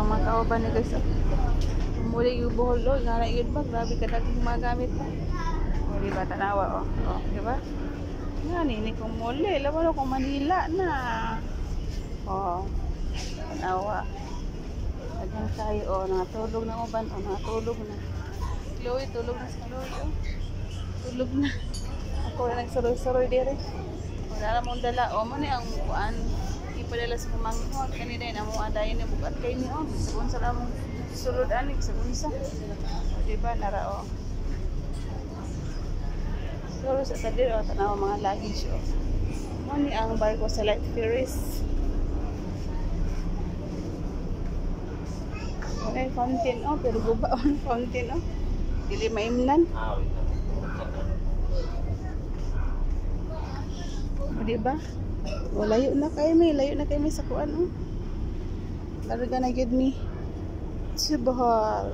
ang mga kauban ni guys. Muli yung buhol o, nga na yun ba? Grabe ka daging mga gamit mo. O, diba? Tanawa o. O, diba? Nga, nini kong muli. Laban ako Manila na. O, tanawa. Agang tayo o, nakatulog na uban o, nakatulog na. Chloe, tulog na si Chloe o. Tulog na. Ako na nagsuroy-suroy dire. Wala na mong dala o, muna ang kuan. Ipadala sa kumanghot. Kanina yun, ang mga dayan yung bukat kayo niyo o. Sabon sa lamong sulod anig sa bunsa. O, diba? Nara o. Pero sa tadir o, tanaw mga luggage o. Muna ang barko sa Light Ferries. Muna yung fountain o, pero guba o ang fountain o. Dili maimnan. O, diba? O, layo na kayo may sa kuan o. Larga na yun mi. Subahal.